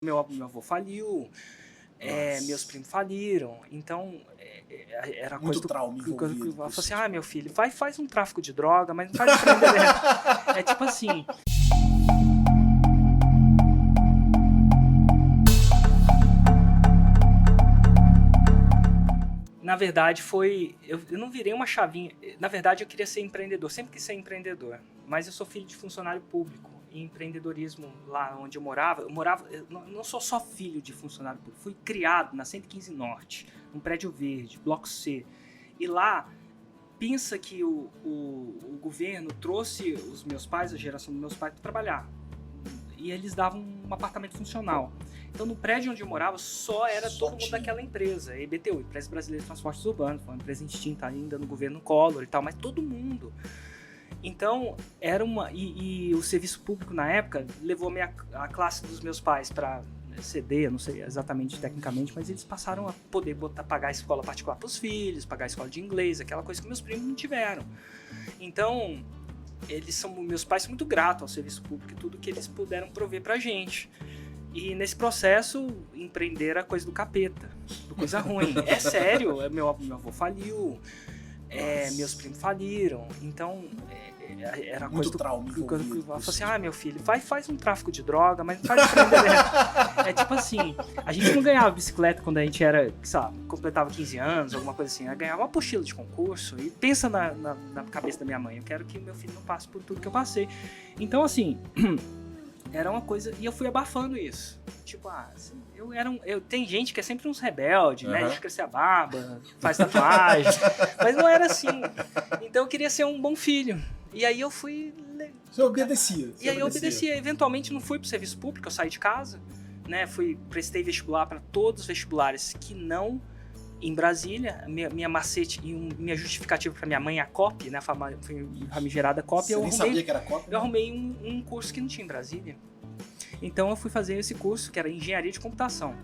Meu avô faliu, meus Nossa. primos faliram, então era Muito coisa trauma envolvido ela falou nisso. assim: "Ah, meu filho, vai faz um tráfico de droga, mas não faz empreendedor". É tipo assim. Na verdade eu não virei uma chavinha, na verdade eu queria ser empreendedor, sempre quis ser empreendedor, mas eu sou filho de funcionário público, e empreendedorismo lá onde eu não sou só filho de funcionário público, fui criado na 115 Norte, num prédio verde, bloco C, e lá, pensa que o governo trouxe os meus pais, a geração dos meus pais, para trabalhar, e eles davam um apartamento funcional. Então, no prédio onde eu morava, só era todo mundo daquela empresa, a EBTU, Empresa Brasileira de Transportes Urbanos, foi uma empresa extinta ainda no governo Collor e tal, mas todo mundo. Então, era uma... E o serviço público, na época, levou a classe dos meus pais para CD, eu não sei exatamente tecnicamente, mas eles passaram a poder pagar a escola particular para os filhos, pagar a escola de inglês, aquela coisa que meus primos não tiveram. Então, meus pais são muito gratos ao serviço público e tudo que eles puderam prover pra gente. E nesse processo, empreender era coisa do capeta, coisa ruim. É sério, meu avô faliu, meus primos faliram, então era Muito coisa do trauma envolvido. ela falou assim: "Ah, meu filho, faz um tráfico de droga, mas não faz empreender". É tipo assim, a gente não ganhava bicicleta quando a gente era, sei lá, completava 15 anos, alguma coisa assim, ganhava uma apostila de concurso, e pensa na cabeça da minha mãe, eu quero que meu filho não passe por tudo que eu passei. Então assim, era uma coisa, e eu fui abafando isso. Tipo, tem gente que é sempre uns rebeldes, né? Deixa crescer a barba, faz tatuagem. Mas não era assim. Então eu queria ser um bom filho. E aí eu fui... Você obedecia. E aí eu obedecia. Eventualmente não fui pro serviço público, eu saí de casa, né? Prestei vestibular para todos os vestibulares que não em Brasília. Minha macete e minha justificativa para minha mãe, a COP, né? A famigerada COP. Você nem sabia que era COP? Eu arrumei um curso que não tinha em Brasília. Então eu fui fazer esse curso, que era engenharia de computação.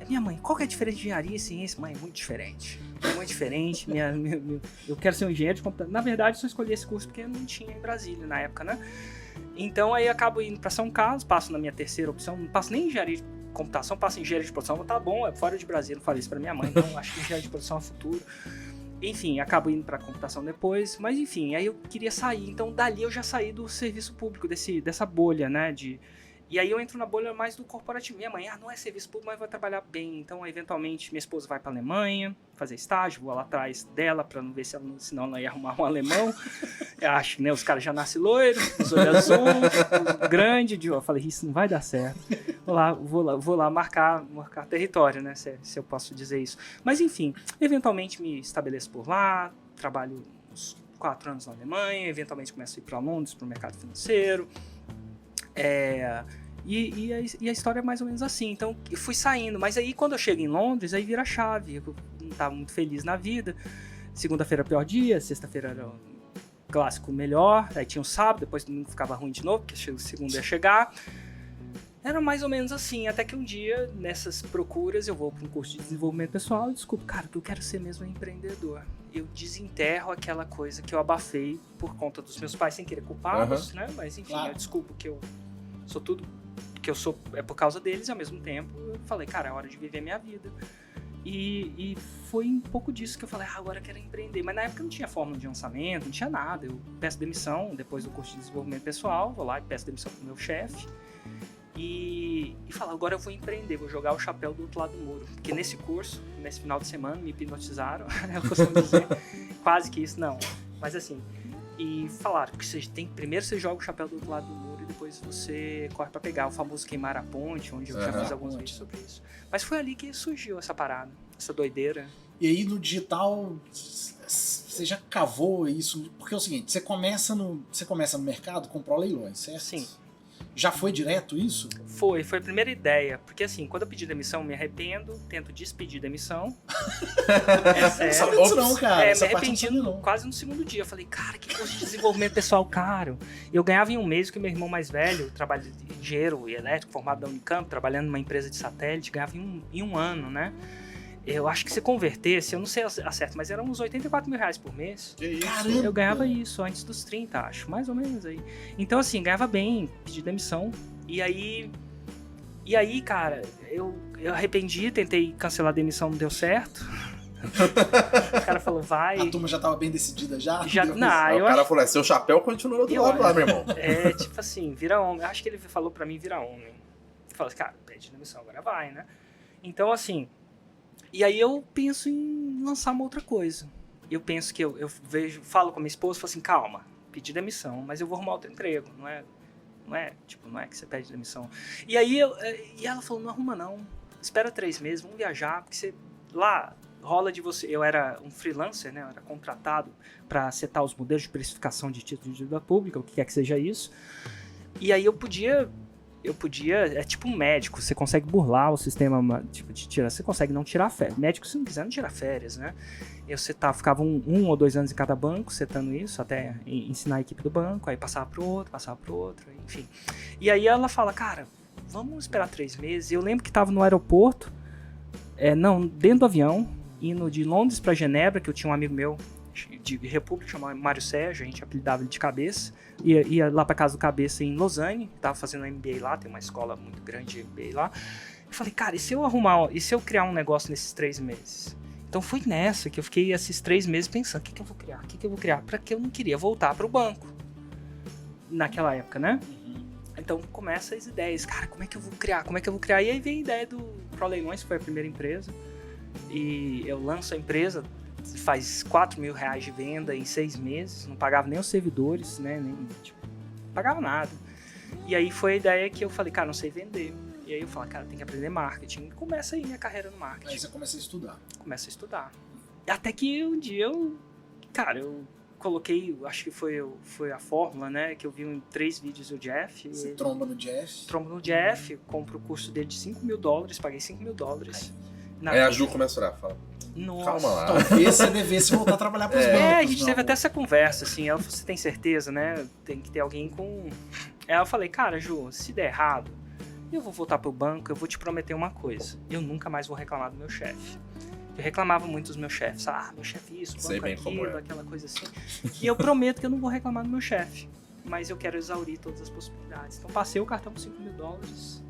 Minha mãe, qual que é a diferença de engenharia e ciência? Mãe, é muito diferente. É muito diferente. Eu quero ser um engenheiro de computação. Na verdade, eu só escolhi esse curso porque não tinha em Brasília na época, né? Então aí eu acabo indo para São Carlos, passo na minha terceira opção, não passo nem em engenharia de computação, passo em engenharia de produção, tá bom, é fora de Brasília, não falei isso pra minha mãe, não, acho que engenharia de produção é futuro. Enfim, acabo indo pra computação depois, mas enfim, aí eu queria sair, então dali eu já saí do serviço público, dessa bolha, né, e aí eu entro na bolha mais do corporativo. Minha mãe, não é serviço público, mas vai trabalhar bem. Então, eventualmente, minha esposa vai para a Alemanha fazer estágio, vou lá atrás dela para não ver senão ela ia arrumar um alemão. Eu acho, né? Os caras já nascem loiros, os olhos azul, grande. Eu falei, isso não vai dar certo. Vou lá marcar território, né? Se eu posso dizer isso. Mas, enfim, eventualmente me estabeleço por lá, trabalho uns 4 anos na Alemanha, eventualmente começo a ir para Londres, para o mercado financeiro. E a história é mais ou menos assim. Então eu fui saindo, mas aí quando eu chego em Londres, aí vira a chave. Eu não estava muito feliz na vida. Segunda-feira era o pior dia, sexta-feira era o clássico melhor, aí tinha o sábado, depois domingo ficava ruim de novo, porque o segundo ia chegar. Era mais ou menos assim, até que um dia, nessas procuras, eu vou para um curso de desenvolvimento pessoal e descubro, cara, que eu quero ser mesmo um empreendedor. Eu desenterro aquela coisa que eu abafei por conta dos meus pais, sem querer culpá-los, né? Mas enfim, claro. Eu descubro que eu sou tudo que eu sou é por causa deles, e ao mesmo tempo eu falei, cara, é hora de viver a minha vida. E foi um pouco disso que eu falei, agora eu quero empreender. Mas na época não tinha fórmula de lançamento, não tinha nada. Eu peço demissão depois do curso de desenvolvimento pessoal, vou lá e peço demissão pro meu chefe. E falo, agora eu vou empreender, vou jogar o chapéu do outro lado do muro. Porque nesse curso, nesse final de semana, me hipnotizaram, eu costumo dizer, quase que isso, não. Mas assim, e falaram que primeiro você joga o chapéu do outro lado do muro e depois você corre pra pegar o famoso queimar a ponte, onde eu já fiz alguns vídeos sobre isso. Mas foi ali que surgiu essa parada, essa doideira. E aí no digital, você já cavou isso? Porque é o seguinte, você começa no mercado com pró-leilões, certo? Sim. Já foi direto isso? Foi a primeira ideia. Porque assim, quando eu pedi demissão, me arrependo, tento despedir demissão. É sério. Não, cara. Me arrependi quase no segundo dia. Eu falei, cara, que curso de desenvolvimento pessoal caro. Eu ganhava em um mês que o meu irmão mais velho, trabalha de engenheiro e elétrico, formado da Unicamp, trabalhando numa empresa de satélite, ganhava em um ano, né? Eu acho que se convertesse, eu não sei a certo, mas eram uns 84 mil reais por mês. Que isso? Caramba. Eu ganhava isso antes dos 30, acho, mais ou menos aí. Então assim, ganhava bem, pedi demissão. E aí E aí, cara, eu arrependi, tentei cancelar a demissão, não deu certo. O cara falou, vai. A turma já tava bem decidida já? Aí o cara falou, seu chapéu continua do outro lado lá, meu irmão. Tipo assim, vira homem. Acho que ele falou pra mim, vira homem. Ele falou assim, cara, pede demissão, agora vai, né? Então, assim, e aí eu penso em lançar uma outra coisa. Eu penso que eu falo com a minha esposa, falo assim, calma, pedi demissão, mas eu vou arrumar outro emprego, não é que você pede demissão. E aí, e ela falou, não arruma não, espera 3 meses, vamos viajar, porque você, lá, rola de você, eu era um freelancer, né, eu era contratado para setar os modelos de precificação de título de dívida pública, o que quer que seja isso, e aí eu podia, é tipo um médico, você consegue burlar o sistema, tipo, você consegue não tirar férias, médico se não quiser não tira férias, né, eu ficava 1 ou 2 anos em cada banco, setando isso, até ensinar a equipe do banco, aí passava pro outro, enfim. E aí ela fala, cara, vamos esperar 3 meses. Eu lembro que tava no aeroporto, dentro do avião, indo de Londres para Genebra, que eu tinha um amigo meu de República, chamado Mário Sérgio, a gente apelidava ele de Cabeça, ia lá pra casa do Cabeça em Lausanne, tava fazendo MBA lá, tem uma escola muito grande de MBA lá. Eu falei, cara, e se eu criar um negócio nesses 3 meses? Então foi nessa que eu fiquei esses 3 meses pensando, o que eu vou criar? Pra que eu não queria voltar pro banco, naquela época, né? Então começa as ideias, cara, como é que eu vou criar? E aí veio a ideia do ProLeilões, que foi a primeira empresa, e eu lanço a empresa, faz R$4.000 de venda em 6 meses, não pagava nem os servidores, né, não pagava nada. E aí foi a ideia que eu falei, cara, não sei vender. E aí eu falo, cara, tem que aprender marketing. E começa aí minha carreira no marketing. Aí você começa a estudar. Começa a estudar. Até que um dia eu coloquei, acho que foi a fórmula, né, que eu vi em 3 vídeos do Jeff. Você tromba no Jeff? Tromba no Jeff, compro o curso dele de $5.000, paguei $5.000. Aí a Ju começa a orar, fala, nossa. Calma lá. Talvez você devesse voltar a trabalhar pros bancos. A gente teve até essa conversa, assim, ela falou, você tem certeza, né, tem que ter alguém com... Aí eu falei, cara, Ju, se der errado, eu vou voltar pro banco, eu vou te prometer uma coisa, eu nunca mais vou reclamar do meu chefe. Eu reclamava muito dos meus chefes, meu chefe isso, banco aquilo, aquela coisa assim. E eu prometo que eu não vou reclamar do meu chefe, mas eu quero exaurir todas as possibilidades. Então passei o cartão com $5.000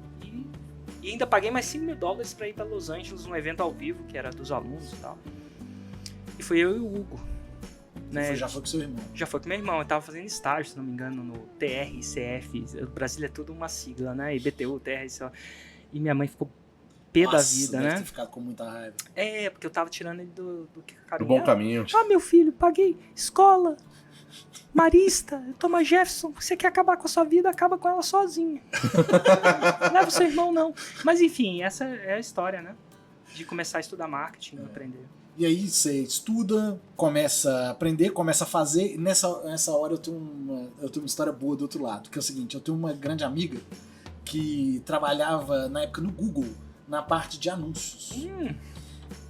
e ainda paguei mais $5.000 para ir para Los Angeles, num evento ao vivo, que era dos alunos e tal. E fui eu e o Hugo. Né? Já foi com seu irmão? Já foi com meu irmão, eu tava fazendo estágio, se não me engano, no TRCF, o Brasil é tudo uma sigla, né, IBTU, TRCF, e minha mãe ficou pé da vida, deve né? ter ficado com muita raiva. Porque eu tava tirando ele do do bom caminho. Meu filho, paguei escola, Marista, Thomas Jefferson, você quer acabar com a sua vida, acaba com ela sozinho. Leva o seu irmão, não. Mas enfim, essa é a história, né? De começar a estudar marketing, aprender. E aí você estuda, começa a aprender, começa a fazer. E nessa hora eu tenho uma história boa do outro lado, que é o seguinte, eu tenho uma grande amiga que trabalhava na época no Google, na parte de anúncios.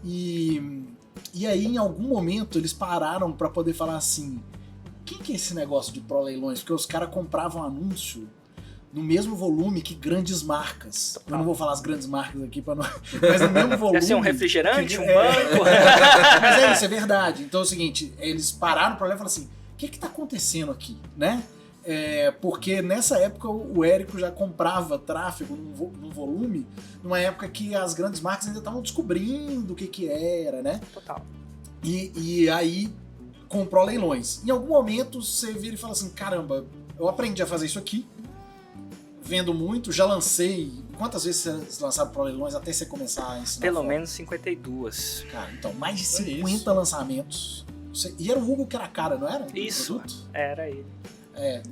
E aí em algum momento eles pararam para poder falar assim, o que é esse negócio de ProLeilões? Porque os caras compravam anúncio no mesmo volume que grandes marcas. Eu não vou falar as grandes marcas aqui, pra não... mas no mesmo volume... Deve ser um refrigerante, um banco... Mas é isso, é verdade. Então é o seguinte, eles pararam para olhar e falaram assim, o que tá acontecendo aqui, né? Porque nessa época o Érico já comprava tráfego num volume, numa época que as grandes marcas ainda estavam descobrindo o que era, né? Total. E aí comprou leilões. Em algum momento você vira e fala assim, caramba, eu aprendi a fazer isso aqui, vendo muito, já lancei... Quantas vezes vocês lançaram ProLeilões até você começar a ensinar? Pelo menos 52. Cara, então, mais de 50 lançamentos. E era o Hugo que era a cara, não era? Isso, era ele.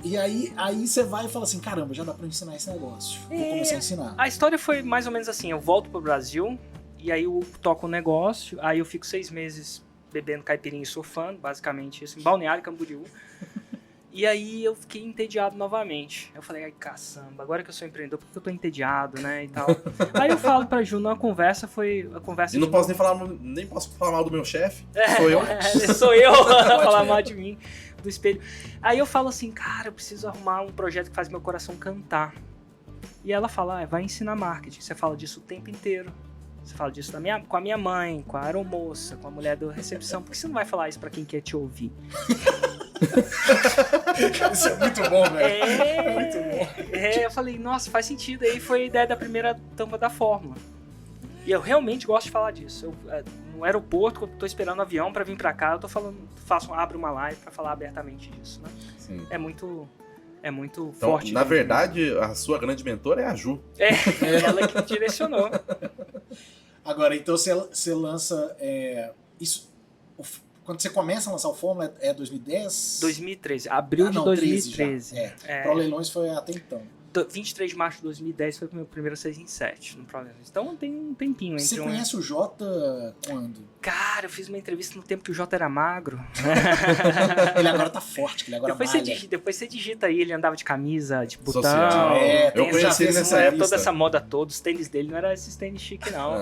E aí você vai e fala assim, caramba, já dá pra ensinar esse negócio. Vou começar a ensinar. A história foi mais ou menos assim, eu volto pro Brasil, e aí eu toco o negócio, aí eu fico 6 meses bebendo caipirinha e surfando, basicamente isso, em Balneário Camboriú. E aí eu fiquei entediado novamente. Eu falei, ai caçamba, agora que eu sou empreendedor, por que eu tô entediado, né, e tal. Aí eu falo pra Ju, a conversa foi... E não posso nem posso falar mal do meu chefe, sou eu. Sou eu falar mal de mim, do espelho. Aí eu falo assim, cara, eu preciso arrumar um projeto que faz meu coração cantar. E ela fala, vai ensinar marketing, você fala disso o tempo inteiro. Você fala disso com a minha mãe, com a aeromoça, com a mulher da recepção, por que você não vai falar isso pra quem quer te ouvir? Isso é muito bom, velho. É, muito bom. eu falei, nossa, faz sentido. Aí foi a ideia da primeira tampa da Fórmula. E eu realmente gosto de falar disso. No aeroporto, quando eu tô esperando o avião pra vir pra cá, eu tô falando, abro uma live pra falar abertamente disso, né? Sim. É muito Então, forte. na verdade, a sua grande mentora é a Ju. Ela que me direcionou. Agora, então você lança isso. Quando você começa a lançar o Fórmula é 2010? 2013, abril de 2013. Pro Leilões foi até então. 23 de março de 2010 foi o meu primeiro 6-7 no Pro Leilões. Então tem um tempinho entre Você conhece o Jota quando? Cara, eu fiz uma entrevista no tempo que o Jota era magro. Ele agora tá forte, que ele agora malha. Depois você digita aí, ele andava de camisa, de botão. Social. Eu conheci ele nessa época. Toda essa moda toda, os tênis dele não era esses tênis chique, não.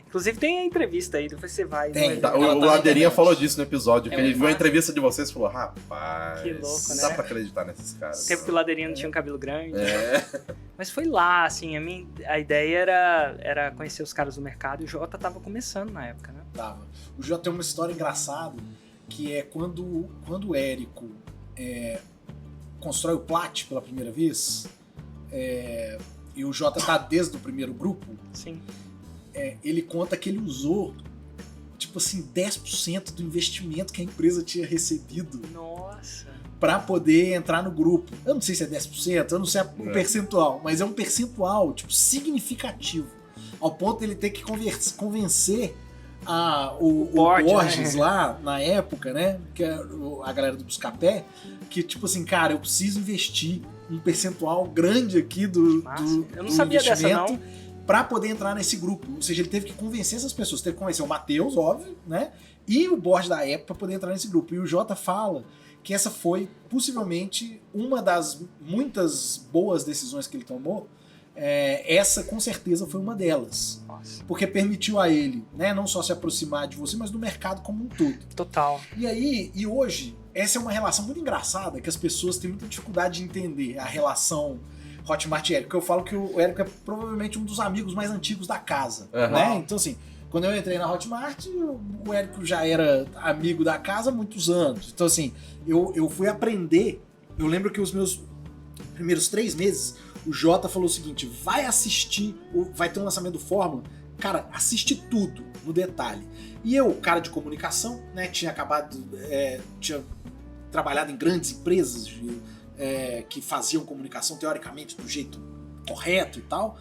Inclusive tem a entrevista aí, depois você vai. O Ladeirinha falou disso no episódio, que ele viu a entrevista de vocês e falou, rapaz, que louco, não dá pra acreditar nesses caras. Tempo que o Ladeirinha não tinha um cabelo grande. É. Mas foi lá, assim, a ideia era conhecer os caras do mercado e o Jota tava começando na época, né? Tava. O Jota tem uma história engraçada, que é quando o Érico constrói o Plat pela primeira vez, e o Jota tá desde o primeiro grupo. Sim. Ele conta que ele usou, tipo assim, 10% do investimento que a empresa tinha recebido. Nossa. Pra poder entrar no grupo. Eu não sei se é 10%, eu não sei o percentual, mas é um percentual, tipo, significativo. Ao ponto de ele ter que convencer o Borges, né? Lá, na época, né, que é a galera do Buscapé, que tipo assim, cara, eu preciso investir um percentual grande aqui do eu não sabia dessa, não. Pra poder entrar nesse grupo. Ou seja, ele teve que convencer essas pessoas. Teve que convencer o Matheus, óbvio, né? E o Borges da época pra poder entrar nesse grupo. E o Jota fala que essa foi, possivelmente, uma das muitas boas decisões que ele tomou. Essa, com certeza, foi uma delas. Nossa. Porque permitiu a ele, né, não só se aproximar de você, mas do mercado como um todo. Total. E hoje, essa é uma relação muito engraçada, que as pessoas têm muita dificuldade de entender a relação Hotmart e Érico. Eu falo que o Érico é provavelmente um dos amigos mais antigos da casa, né? Então, assim, quando eu entrei na Hotmart, o Érico já era amigo da casa há muitos anos. Então, assim, eu fui aprender. Eu lembro que os meus primeiros 3 meses, o Jota falou o seguinte: vai assistir, vai ter um lançamento do Fórmula, cara, assiste tudo no detalhe. E eu, cara de comunicação, né, tinha trabalhado em grandes empresas que faziam comunicação teoricamente do jeito correto e tal.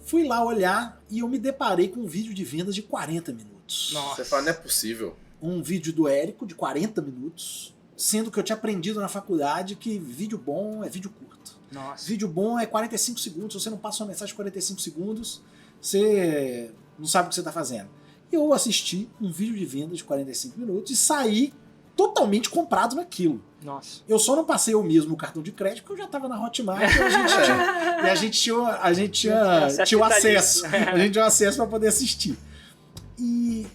Fui lá olhar e eu me deparei com um vídeo de vendas de 40 minutos. Nossa. Você fala, não é possível. Um vídeo do Érico de 40 minutos, sendo que eu tinha aprendido na faculdade que vídeo bom é vídeo curto. Nossa. Vídeo bom é 45 segundos. Se você não passa uma mensagem de 45 segundos, você não sabe o que você está fazendo. E eu assisti um vídeo de venda de 45 minutos e saí totalmente comprado naquilo. Nossa. Eu só não passei eu mesmo no cartão de crédito porque eu já estava na Hotmart e a gente tinha o acesso. A gente tinha o acesso para poder assistir. E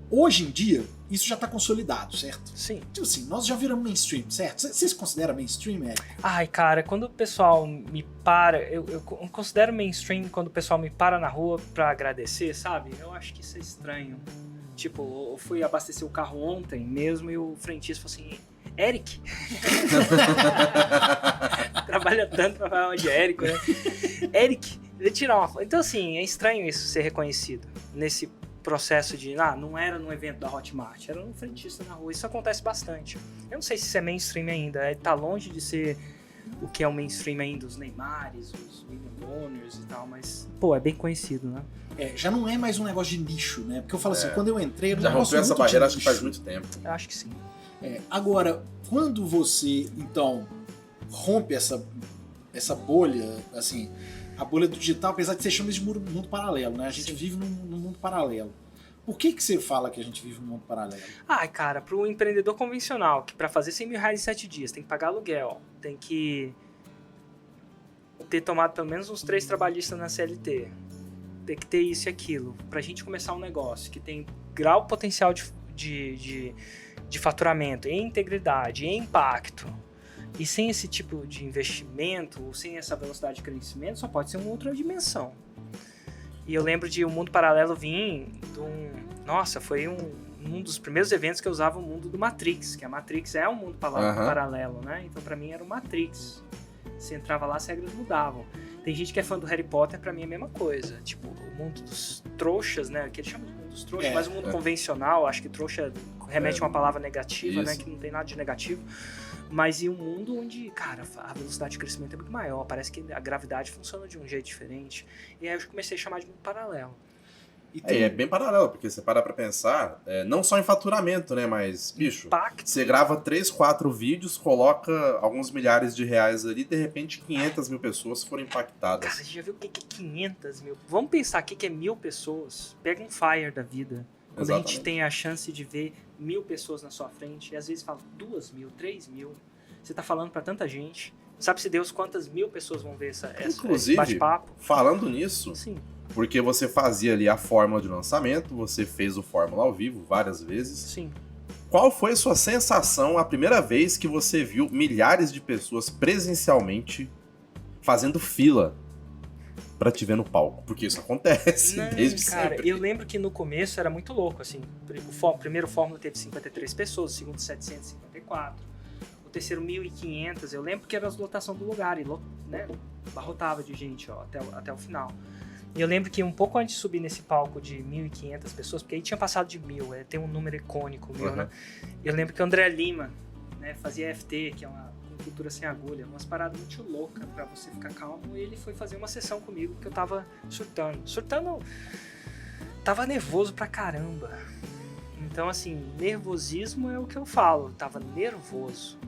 hoje em dia, isso já está consolidado, certo? Sim. Tipo assim, nós já viramos mainstream, certo? Você se considera mainstream, Érico? Ai, cara, quando o pessoal me para, eu considero mainstream quando o pessoal me para na rua pra agradecer, sabe? Eu acho que isso é estranho. Tipo, eu fui abastecer o carro ontem mesmo e o frentista falou assim: Eric? Trabalha tanto pra falar de Érico, né? Eric, eu vou tirar uma foto. Então, assim, é estranho isso ser reconhecido nesse processo de, não era num evento da Hotmart, era um frentista na rua. Isso acontece bastante. Eu não sei se isso é mainstream ainda, tá longe de ser o que é o mainstream ainda, os Neymares, os William Bonners e tal, mas, pô, é bem conhecido, né? Já não é mais um negócio de nicho, né? Porque eu falo assim, quando eu entrei... Já rompeu essa barreira, acho que faz muito tempo. Eu acho que sim. Agora, quando você, então, rompe essa bolha, assim, a bolha do digital, apesar de você chama isso de mundo paralelo, né? A gente vive num mundo paralelo. Por que você fala que a gente vive num mundo paralelo? Cara, pro empreendedor convencional, que pra fazer R$100.000 em 7 dias, tem que pagar aluguel, tem que ter tomado pelo menos uns 3 trabalhistas na CLT, tem que ter isso e aquilo. Pra gente começar um negócio que tem grau potencial de faturamento, em integridade, em impacto, e sem esse tipo de investimento, ou sem essa velocidade de crescimento, só pode ser uma outra dimensão. E eu lembro de um mundo paralelo vir de foi um um dos primeiros eventos que eu usava o mundo do Matrix, que a Matrix é um mundo paralelo, né? Então pra mim era o Matrix. Você entrava lá, as regras mudavam. Tem gente que é fã do Harry Potter, pra mim é a mesma coisa. Tipo, o mundo dos trouxas, né? Que eles chamam de mundo dos trouxas, mas o mundo convencional, acho que trouxa remete a uma palavra negativa, né? Que não tem nada de negativo. Mas e um mundo onde, cara, a velocidade de crescimento é muito maior, parece que a gravidade funciona de um jeito diferente. E aí eu comecei a chamar de mundo paralelo. É bem paralelo, porque você para pra pensar, não só em faturamento, né, mas, bicho, impacto. Você grava 3, 4 vídeos, coloca alguns milhares de reais ali, de repente 500 mil pessoas foram impactadas. Cara, você já viu o que é 500 mil? Vamos pensar o que é 1000 pessoas. Pega um Fire da vida. Quando a gente tem a chance de ver 1000 pessoas na sua frente, e às vezes fala 2.000, 3.000, você tá falando pra tanta gente. Sabe-se Deus quantas 1000 pessoas vão ver esse bate-papo? Falando nisso, Sim. Porque você fazia ali a fórmula de lançamento, você fez o Fórmula ao vivo várias vezes. Sim. Qual foi a sua sensação a primeira vez que você viu milhares de pessoas presencialmente fazendo fila pra te ver no palco? Porque isso acontece desde sempre. Eu lembro que no começo era muito louco, assim. O primeiro Fórmula teve 53 pessoas, o segundo 754, o terceiro 1.500. Eu lembro que era a lotação do lugar e, né, barrotava de gente, ó, até o final. E eu lembro que um pouco antes de subir nesse palco de 1.500 pessoas, porque aí tinha passado de 1.000, tem um número icônico meu, né? Eu lembro que o André Lima, né, fazia FT, que é uma cultura sem agulha, umas paradas muito loucas pra você ficar calmo, e ele foi fazer uma sessão comigo que eu tava surtando, tava nervoso pra caramba. Então, assim, nervosismo é o que eu falo, eu tava nervoso.